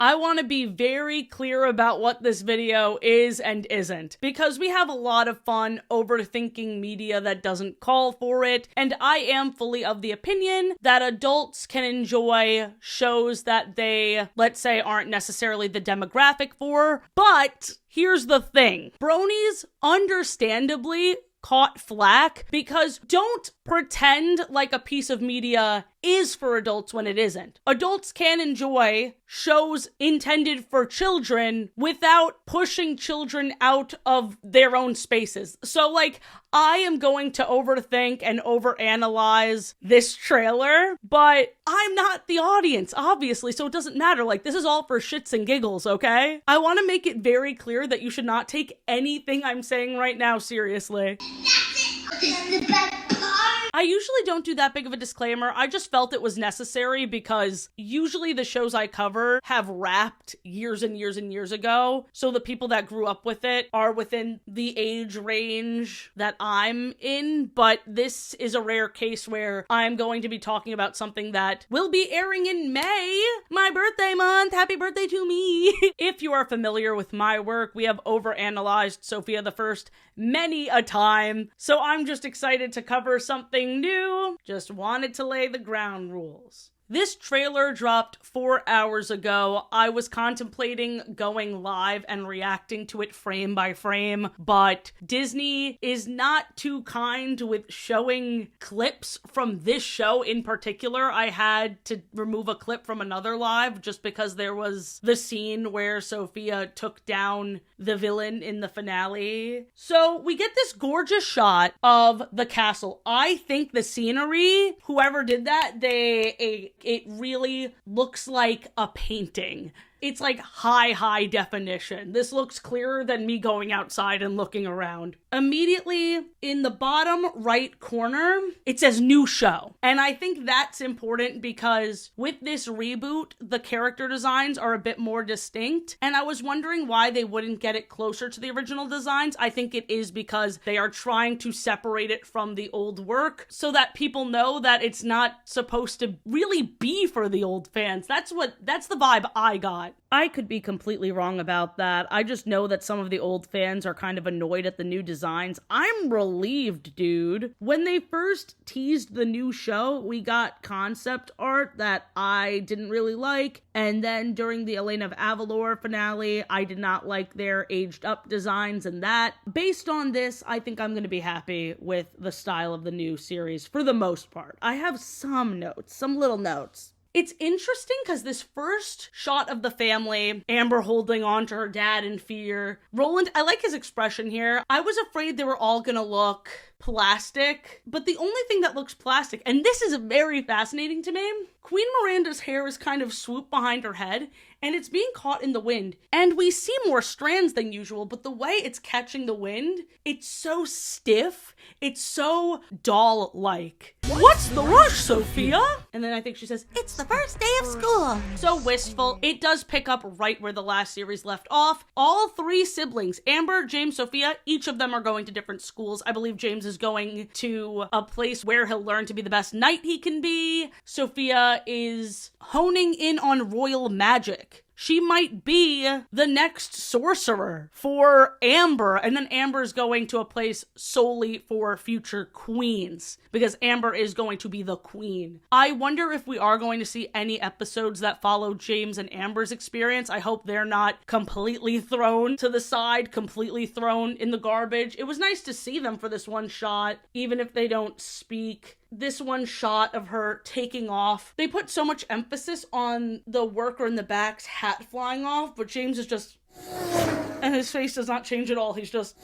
I want to be very clear about what this video is and isn't, because we have a lot of fun overthinking media that doesn't call for it, and I am fully of the opinion that adults can enjoy shows that they, let's say, aren't necessarily the demographic for, but here's the thing. Bronies understandably caught flack because don't pretend like a piece of media is for adults when it isn't. Adults can enjoy shows intended for children without pushing children out of their own spaces. So, like, I am going to overthink and overanalyze this trailer, but I'm not the audience, obviously, so it doesn't matter. Like, this is all for shits and giggles, okay? I want to make it very clear that you should not take anything I'm saying right now seriously. I usually don't do that big of a disclaimer. I just felt it was necessary because usually the shows I cover have wrapped years and years and years ago. So the people that grew up with it are within the age range that I'm in. But this is a rare case where I'm going to be talking about something that will be airing in May, my birthday month. Happy birthday to me. If you are familiar with my work, we have overanalyzed Sofia the First many a time. So I'm just excited to cover something new. Just wanted to lay the ground rules. This trailer dropped 4 hours ago. I was contemplating going live and reacting to it frame by frame, but Disney is not too kind with showing clips from this show in particular. I had to remove a clip from another live just because there was the scene where Sofia took down the villain in the finale. So we get this gorgeous shot of the castle. I think the scenery, whoever did that, it really looks like a painting. It's like high definition. This looks clearer than me going outside and looking around. Immediately in the bottom right corner, it says new show. And I think that's important because with this reboot, the character designs are a bit more distinct. And I was wondering why they wouldn't get it closer to the original designs. I think it is because they are trying to separate it from the old work so that people know that it's not supposed to really be for the old fans. That's the vibe I got. I could be completely wrong about that. I just know that some of the old fans are kind of annoyed at the new designs. I'm relieved, dude. When they first teased the new show, we got concept art that I didn't really like. And then during the Elena of Avalor finale, I did not like their aged up designs and that. Based on this, I think I'm going to be happy with the style of the new series for the most part. I have some little notes. It's interesting because this first shot of the family, Amber holding on to her dad in fear. Roland, I like his expression here. I was afraid they were all gonna look plastic, but the only thing that looks plastic, and this is very fascinating to me, Queen Miranda's hair is kind of swooped behind her head, and it's being caught in the wind. And we see more strands than usual, but the way it's catching the wind, it's so stiff. It's so doll-like. What's the rush, Sofia? And then I think she says, it's the first day of school. So wistful. It does pick up right where the last series left off. All three siblings, Amber, James, Sofia, each of them are going to different schools. I believe James is going to a place where he'll learn to be the best knight he can be. Sofia is honing in on royal magic. She might be the next sorcerer for Amber, and then Amber's going to a place solely for future queens, because Amber is going to be the queen. I wonder if we are going to see any episodes that follow James and Amber's experience. I hope they're not completely thrown to the side, completely thrown in the garbage. It was nice to see them for this one shot, even if they don't speak. This one shot of her taking off. They put so much emphasis on the worker in the back's hat flying off, but James is just... and his face does not change at all. He's just...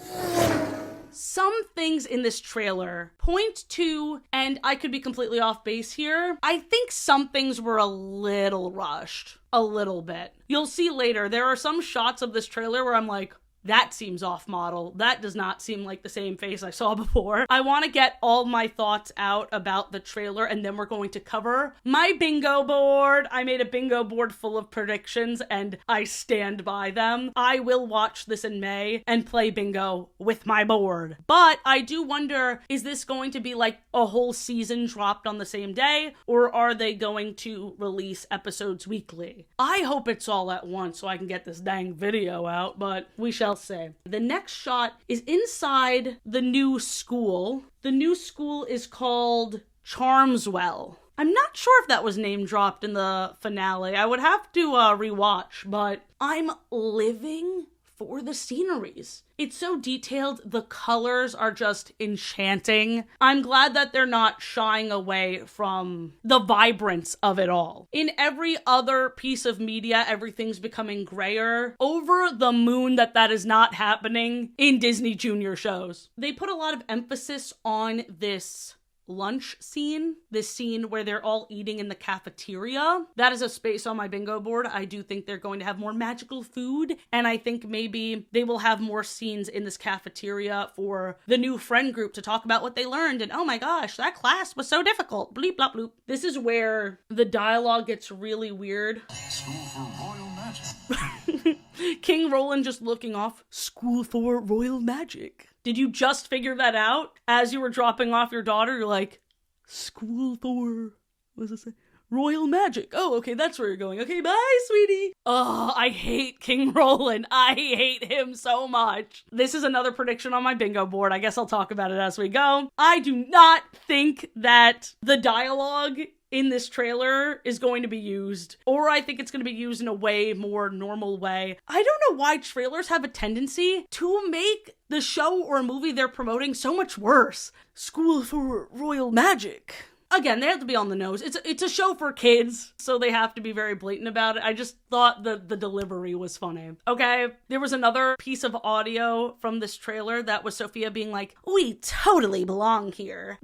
Some things in this trailer point to, and I could be completely off base here, I think some things were a little rushed. A little bit. You'll see later, there are some shots of this trailer where I'm like, that seems off model. That does not seem like the same face I saw before. I want to get all my thoughts out about the trailer, and then we're going to cover my bingo board. I made a bingo board full of predictions, and I stand by them. I will watch this in May and play bingo with my board. But I do wonder, is this going to be like a whole season dropped on the same day, or are they going to release episodes weekly? I hope it's all at once so I can get this dang video out, but we shall see. The next shot is inside the new school. The new school is called Charmswell. I'm not sure if that was name dropped in the finale. I would have to rewatch, but I'm living for the sceneries. It's so detailed. The colors are just enchanting. I'm glad that they're not shying away from the vibrance of it all. In every other piece of media, everything's becoming grayer. Over the moon that is not happening in Disney Junior shows. They put a lot of emphasis on this lunch scene, this scene where they're all eating in the cafeteria. That is a space on my bingo board. I do think they're going to have more magical food, and I think maybe they will have more scenes in this cafeteria for the new friend group to talk about what they learned, and oh my gosh, that class was so difficult, bleep blop bloop. This is where the dialogue gets really weird. School for Royal Magic. King Roland just looking off. School for Royal Magic. Did you just figure that out as you were dropping off your daughter? You're like, school for, what does it say? Royal Magic. Oh, okay, that's where you're going. Okay, bye, sweetie. Oh, I hate King Roland. I hate him so much. This is another prediction on my bingo board. I guess I'll talk about it as we go. I do not think that the dialogue in this trailer is going to be used, or I think it's going to be used in a way more normal way. I don't know why trailers have a tendency to make the show or movie they're promoting so much worse. School for Royal Magic. Again, they have to be on the nose. It's a show for kids, so they have to be very blatant about it. I just thought the delivery was funny. Okay, there was another piece of audio from this trailer that was Sofia being like, "We totally belong here."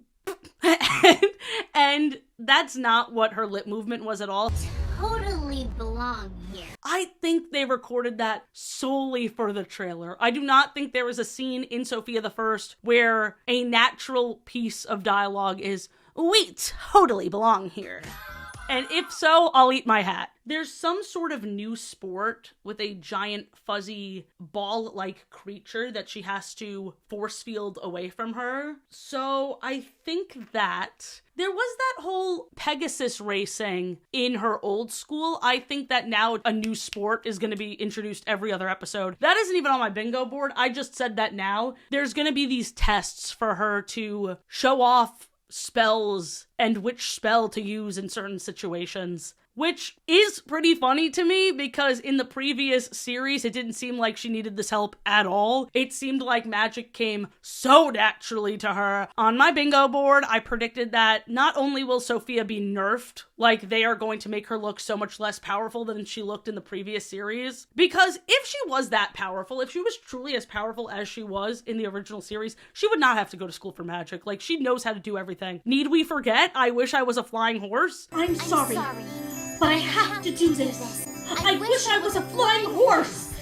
and that's not what her lip movement was at all. Totally belong here. I think they recorded that solely for the trailer. I do not think there was a scene in Sofia the First where a natural piece of dialogue is, "We totally belong here." And if so, I'll eat my hat. There's some sort of new sport with a giant fuzzy ball-like creature that she has to force field away from her. So I think that there was that whole Pegasus racing in her old school. I think that now a new sport is going to be introduced every other episode. That isn't even on my bingo board. I just said that now. There's going to be these tests for her to show off spells and which spell to use in certain situations, which is pretty funny to me because in the previous series, it didn't seem like she needed this help at all. It seemed like magic came so naturally to her. On my bingo board, I predicted that not only will Sofia be nerfed, like they are going to make her look so much less powerful than she looked in the previous series, because if she was that powerful, if she was truly as powerful as she was in the original series, she would not have to go to school for magic. Like, she knows how to do everything. Need we forget? I wish I was a flying horse. I'm sorry. But I have to do this. I wish I was a flying horse.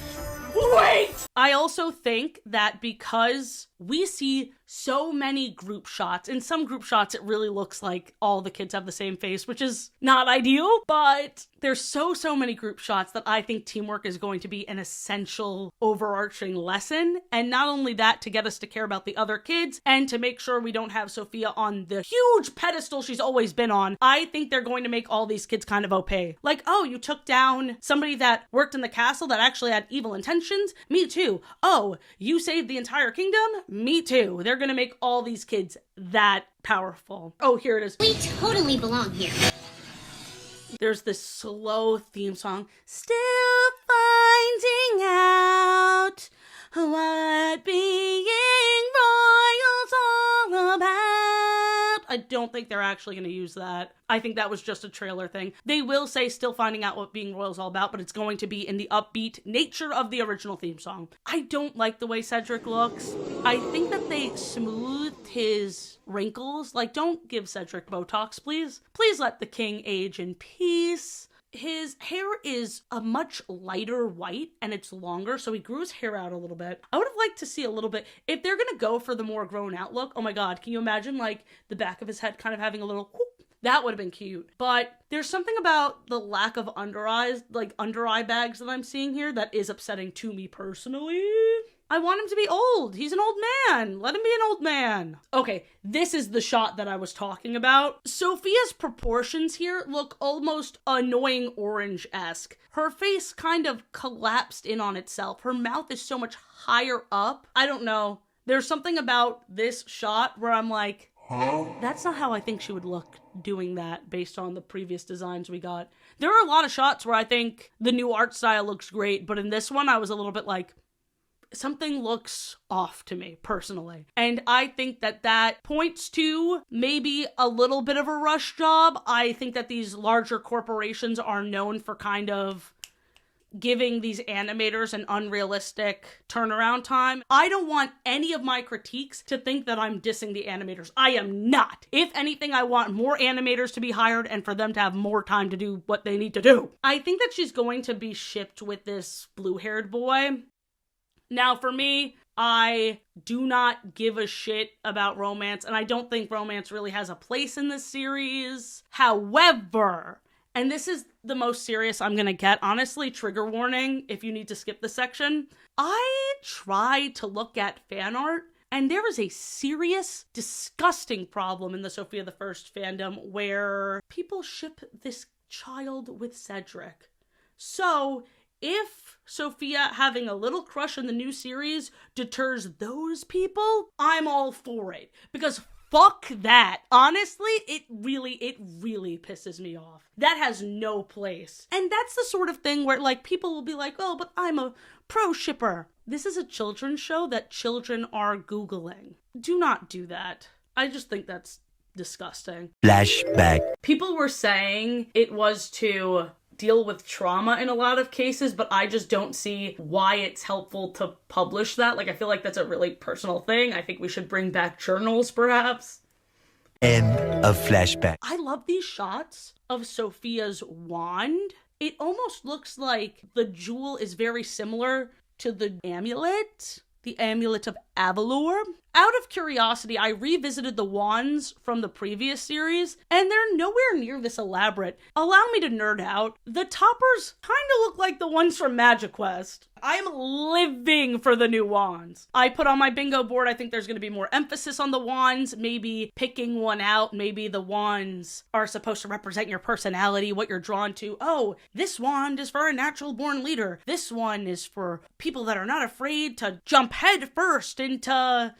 Wait! I also think that because we see so many group shots, in some group shots it really looks like all the kids have the same face, which is not ideal, but there's so many group shots that I think teamwork is going to be an essential overarching lesson. And not only that, to get us to care about the other kids and to make sure we don't have Sofia on the huge pedestal she's always been on, I think they're going to make all these kids kind of OP. Like, oh, you took down somebody that worked in the castle that actually had evil intentions? Me too. Oh, you saved the entire kingdom? Me too. They're gonna make all these kids that powerful. Oh, here it is. We totally belong here. There's this slow theme song. Still finding out what being royal's all about. I don't think they're actually going to use that. I think that was just a trailer thing. They will say still finding out what being royal is all about, but it's going to be in the upbeat nature of the original theme song. I don't like the way Cedric looks. I think that they smoothed his wrinkles. Like, don't give Cedric Botox, please. Please let the king age in peace. His hair is a much lighter white and it's longer, so he grew his hair out a little bit. I would have liked to see a little bit, if they're gonna go for the more grown out look, oh my god, can you imagine like the back of his head kind of having a little whoop? That would have been cute. But there's something about the lack of under eyes, like under eye bags that I'm seeing here that is upsetting to me personally. I want him to be old. He's an old man. Let him be an old man. Okay, this is the shot that I was talking about. Sophia's proportions here look almost annoying orange-esque. Her face kind of collapsed in on itself. Her mouth is so much higher up. I don't know. There's something about this shot where I'm like, that's not how I think she would look doing that based on the previous designs we got. There are a lot of shots where I think the new art style looks great, but in this one I was a little bit like, something looks off to me personally. And I think that that points to maybe a little bit of a rush job. I think that these larger corporations are known for kind of giving these animators an unrealistic turnaround time. I don't want any of my critiques to think that I'm dissing the animators. I am not. If anything, I want more animators to be hired and for them to have more time to do what they need to do. I think that she's going to be shipped with this blue-haired boy. Now, for me, I do not give a shit about romance, and I don't think romance really has a place in this series. However, and this is the most serious I'm gonna get, honestly, trigger warning if you need to skip this section. I tried to look at fan art, and there is a serious, disgusting problem in the Sofia the First fandom where people ship this child with Cedric. So, if Sofia having a little crush in the new series deters those people, I'm all for it. Because fuck that. Honestly, it really pisses me off. That has no place. And that's the sort of thing where, like, people will be like, oh, but I'm a pro shipper. This is a children's show that children are Googling. Do not do that. I just think that's disgusting. Flashback. People were saying it was to deal with trauma in a lot of cases, but I just don't see why it's helpful to publish that. Like, I feel like that's a really personal thing. I think we should bring back journals, perhaps. End of flashback. I love these shots of Sofia's wand. It almost looks like the jewel is very similar to the amulet of Avalor. Out of curiosity, I revisited the wands from the previous series, and they're nowhere near this elaborate. Allow me to nerd out. The toppers kind of look like the ones from Magic Quest. I'm living for the new wands. I put on my bingo board, I think there's going to be more emphasis on the wands, maybe picking one out. Maybe the wands are supposed to represent your personality, what you're drawn to. Oh, this wand is for a natural born leader. This one is for people that are not afraid to jump head first into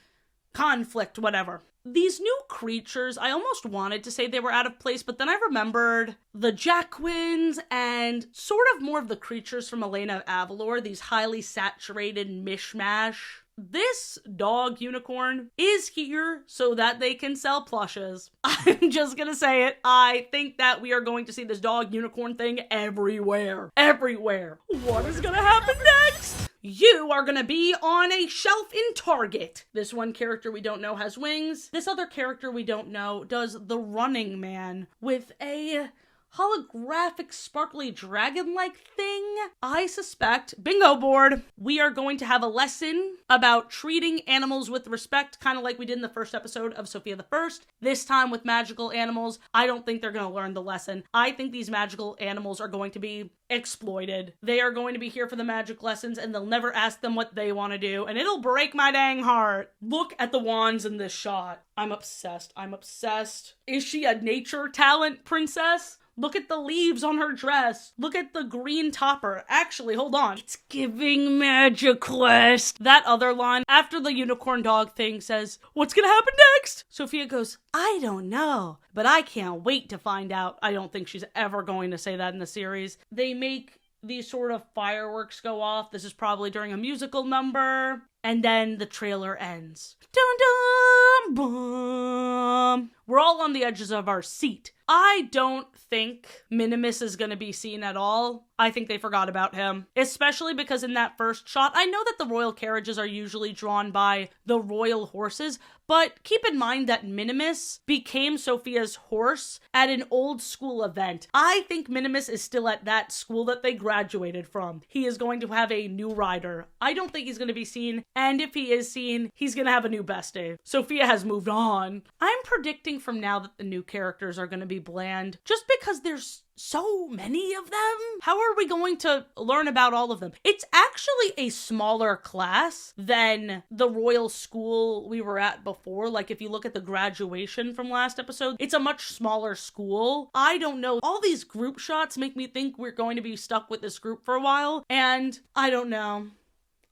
conflict, whatever. These new creatures, I almost wanted to say they were out of place, but then I remembered the Jacquins and sort of more of the creatures from Elena of Avalor, these highly saturated mishmash. This dog unicorn is here so that they can sell plushes. I'm just gonna say it. I think that we are going to see this dog unicorn thing everywhere. Everywhere. What is gonna happen next? You are gonna be on a shelf in Target. This one character we don't know has wings. This other character we don't know does the Running Man with a holographic sparkly dragon-like thing. I suspect, bingo board, we are going to have a lesson about treating animals with respect, kind of like we did in the first episode of Sofia the First. This time with magical animals. I don't think they're going to learn the lesson. I think these magical animals are going to be exploited. They are going to be here for the magic lessons, and they'll never ask them what they want to do, and it'll break my dang heart. Look at the wands in this shot. I'm obsessed. I'm obsessed. Is she a nature talent princess? Look at the leaves on her dress. Look at the green topper. Actually, hold on. It's giving Magic Quest. That other line, after the unicorn dog thing, says, what's gonna happen next? Sofia goes, I don't know, but I can't wait to find out. I don't think she's ever going to say that in the series. They make these sort of fireworks go off. This is probably during a musical number. And then the trailer ends. Dun dun boom. We're all on the edges of our seat. I don't think Minimus is going to be seen at all. I think they forgot about him, especially because in that first shot, I know that the royal carriages are usually drawn by the royal horses, but keep in mind that Minimus became Sofia's horse at an old school event. I think Minimus is still at that school that they graduated from. He is going to have a new rider. I don't think he's going to be seen, and if he is seen, he's going to have a new bestie. Sofia has moved on. I'm predicting from now that the new characters are going to be bland, just because there's so many of them. How are we going to learn about all of them? It's actually a smaller class than the royal school we were at before. Like if you look at the graduation from last episode, it's a much smaller school. I don't know. All these group shots make me think we're going to be stuck with this group for a while, and I don't know.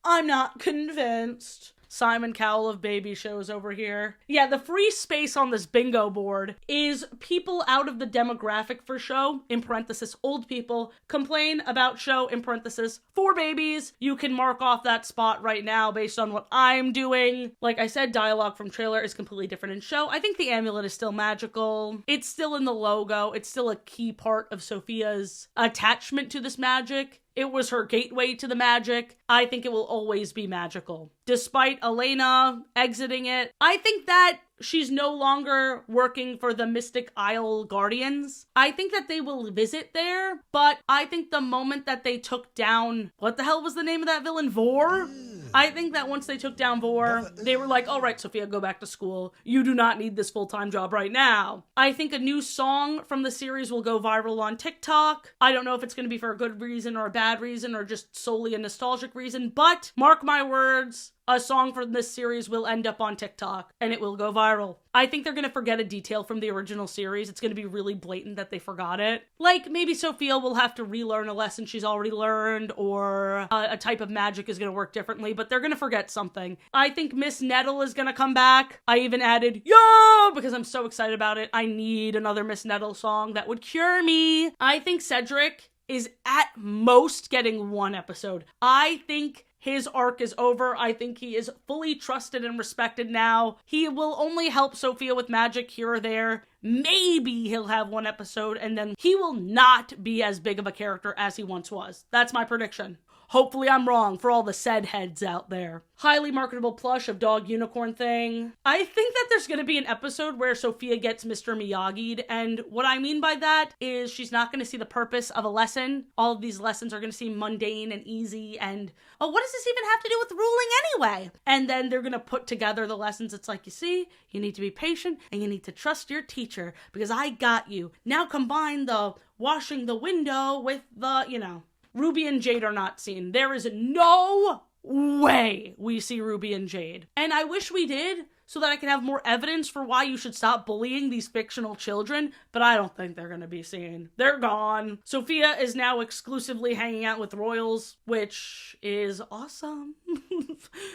I'm not convinced. Simon Cowell of baby shows over here. Yeah, the free space on this bingo board is people out of the demographic for show, in parenthesis, old people, complain about show, in parenthesis, for babies. You can mark off that spot right now based on what I'm doing. Like I said, dialogue from trailer is completely different in show. I think the amulet is still magical. It's still in the logo. It's still a key part of Sofia's attachment to this magic. It was her gateway to the magic. I think it will always be magical. Despite Elena exiting it, I think that she's no longer working for the Mystic Isle Guardians. I think that they will visit there, but I think the moment that they took down, what the hell was the name of that villain? Vor? I think that once they took down Vor, they were like, all right, Sofia, go back to school. You do not need this full-time job right now. I think a new song from the series will go viral on TikTok. I don't know if it's going to be for a good reason or a bad reason or just solely a nostalgic reason, but mark my words, a song from this series will end up on TikTok and it will go viral. I think they're going to forget a detail from the original series. It's going to be really blatant that they forgot it. Like maybe Sofia will have to relearn a lesson she's already learned, or a type of magic is going to work differently, but they're going to forget something. I think Miss Nettle is going to come back. I even added yo because I'm so excited about it. I need another Miss Nettle song that would cure me. I think Cedric is at most getting one episode. I think his arc is over. I think he is fully trusted and respected now. He will only help Sofia with magic here or there. Maybe he'll have one episode and then he will not be as big of a character as he once was. That's my prediction. Hopefully I'm wrong for all the said heads out there. Highly marketable plush of dog unicorn thing. I think that there's going to be an episode where Sofia gets Mr. Miyagi'd, and what I mean by that is she's not going to see the purpose of a lesson. All of these lessons are going to seem mundane and easy, and oh, what does this even have to do with ruling anyway? And then they're going to put together the lessons. It's like, you see, you need to be patient and you need to trust your teacher because I got you. Now combine the washing the window with the, Ruby and Jade are not seen. There is no way we see Ruby and Jade. And I wish we did, so that I can have more evidence for why you should stop bullying these fictional children, but I don't think they're going to be seen. They're gone. Sofia is now exclusively hanging out with royals, which is awesome.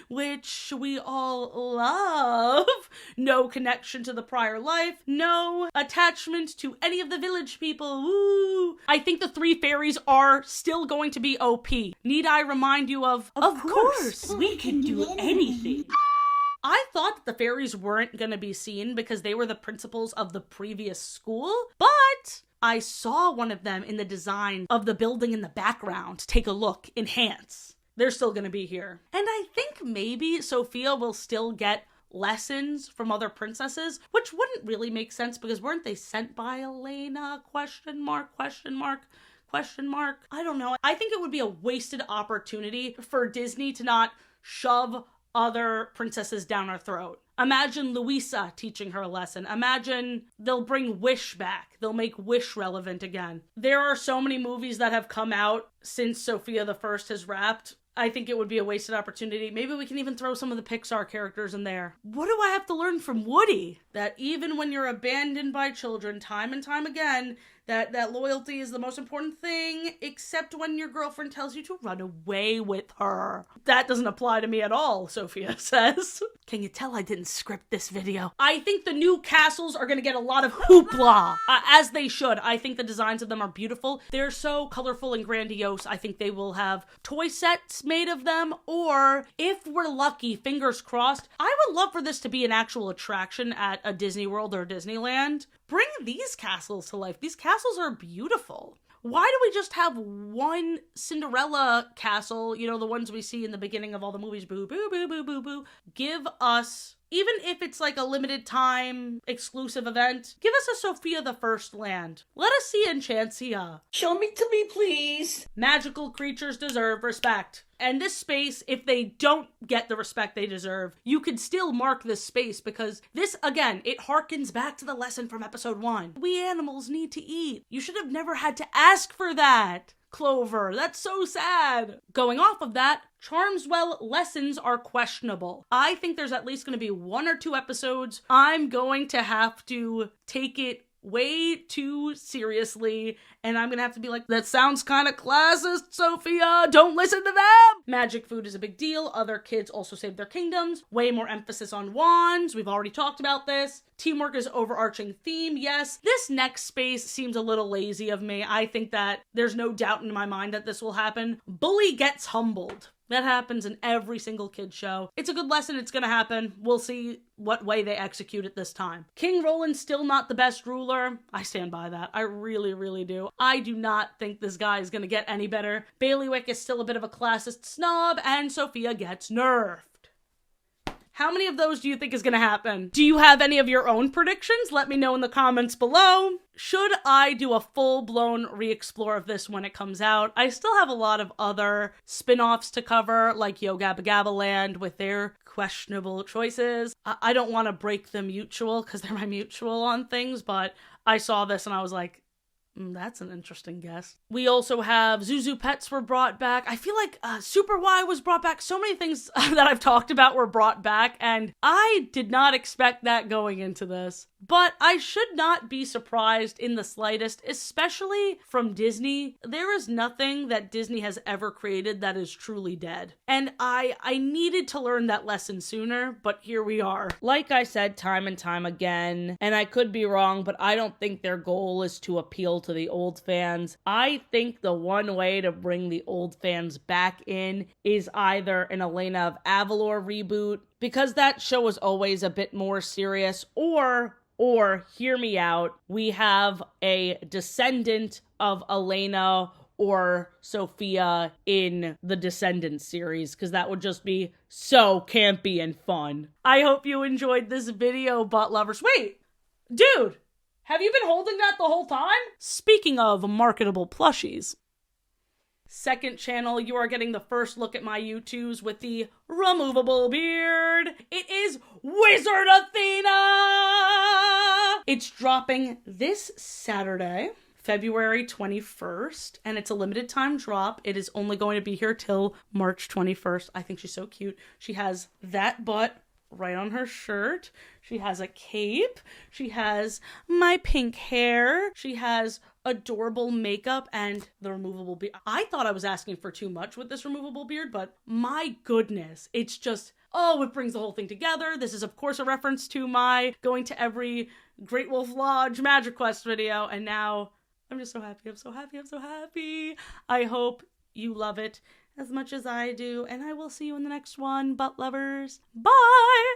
Which we all love. No connection to the prior life. No attachment to any of the village people. Woo! I think the three fairies are still going to be OP. Need I remind you of course, we can do anything. I thought that the fairies weren't going to be seen because they were the principals of the previous school, but I saw one of them in the design of the building in the background. Take a look, enhance. They're still going to be here. And I think maybe Sofia will still get lessons from other princesses, which wouldn't really make sense because weren't they sent by Elena? Question mark. I don't know. I think it would be a wasted opportunity for Disney to not shove other princesses down our throat. Imagine Louisa teaching her a lesson. Imagine they'll bring Wish back. They'll make Wish relevant again. There are so many movies that have come out since Sofia the First has wrapped. I think it would be a wasted opportunity. Maybe we can even throw some of the Pixar characters in there. What do I have to learn from Woody? That even when you're abandoned by children time and time again, that loyalty is the most important thing, except when your girlfriend tells you to run away with her. That doesn't apply to me at all, Sophia says. Can you tell I didn't script this video? I think the new castles are gonna get a lot of hoopla, as they should. I think the designs of them are beautiful. They're so colorful and grandiose. I think they will have toy sets made of them, or if we're lucky, fingers crossed, I would love for this to be an actual attraction at a Disney World or Disneyland. Bring these castles to life. These castles are beautiful. Why do we just have one Cinderella castle, you know, the ones we see in the beginning of all the movies, boo, boo, boo, boo, boo, boo. Give us, even if it's like a limited time exclusive event, give us a Sofia the First land. Let us see Enchantia. Show me to me, please. Magical creatures deserve respect. And this space, if they don't get the respect they deserve, you could still mark this space because this, again, it harkens back to the lesson from episode 1. We animals need to eat. You should have never had to ask for that, Clover. That's so sad. Going off of that, Charmswell lessons are questionable. I think there's at least going to be 1 or 2 episodes. I'm going to have to take it way too seriously, and I'm gonna have to be like, that sounds kind of classist, Sophia, don't listen to them! Magic food is a big deal. Other kids also save their kingdoms. Way more emphasis on wands. We've already talked about this. Teamwork is overarching theme, yes. This next space seems a little lazy of me. I think that there's no doubt in my mind that this will happen. Bully gets humbled. That happens in every single kid's show. It's a good lesson. It's gonna happen. We'll see what way they execute it this time. King Roland's still not the best ruler. I stand by that. I really, really do. I do not think this guy is gonna get any better. Bailiwick is still a bit of a classist snob, and Sophia gets nerfed. How many of those do you think is gonna happen? Do you have any of your own predictions? Let me know in the comments below. Should I do a full-blown re-explore of this when it comes out? I still have a lot of other spin-offs to cover, like Yo Gabba Gabba Land with their questionable choices. I don't want to break the mutual, because they're my mutual on things, but I saw this and I was like, that's an interesting guess. We also have Zuzu Pets were brought back. I feel like Super Y was brought back. So many things that I've talked about were brought back, and I did not expect that going into this. But I should not be surprised in the slightest, especially from Disney. There is nothing that Disney has ever created that is truly dead. And I needed to learn that lesson sooner, but here we are. Like I said time and time again, and I could be wrong, but I don't think their goal is to appeal to the old fans. I think the one way to bring the old fans back in is either an Elena of Avalor reboot, because that show was always a bit more serious, or hear me out, we have a descendant of Elena or Sophia in the Descendants series, because that would just be so campy and fun. I hope you enjoyed this video, butt lovers. Wait, dude, have you been holding that the whole time? Speaking of marketable plushies. Second channel, you are getting the first look at my YOUTOOZ with the removable beard. It is Wizard Athena! It's dropping this Saturday, February 21st, and it's a limited time drop. It is only going to be here till March 21st. I think she's so cute. She has that butt right on her shirt. She has a cape. She has my pink hair. She has adorable makeup and the removable beard. I thought I was asking for too much with this removable beard, but my goodness, it's just, oh, it brings the whole thing together. This is, of course, a reference to my going to every Great Wolf Lodge Magic Quest video, and now I'm just so happy. I'm so happy. I'm so happy. I hope you love it as much as I do, and I will see you in the next one, butt lovers. Bye!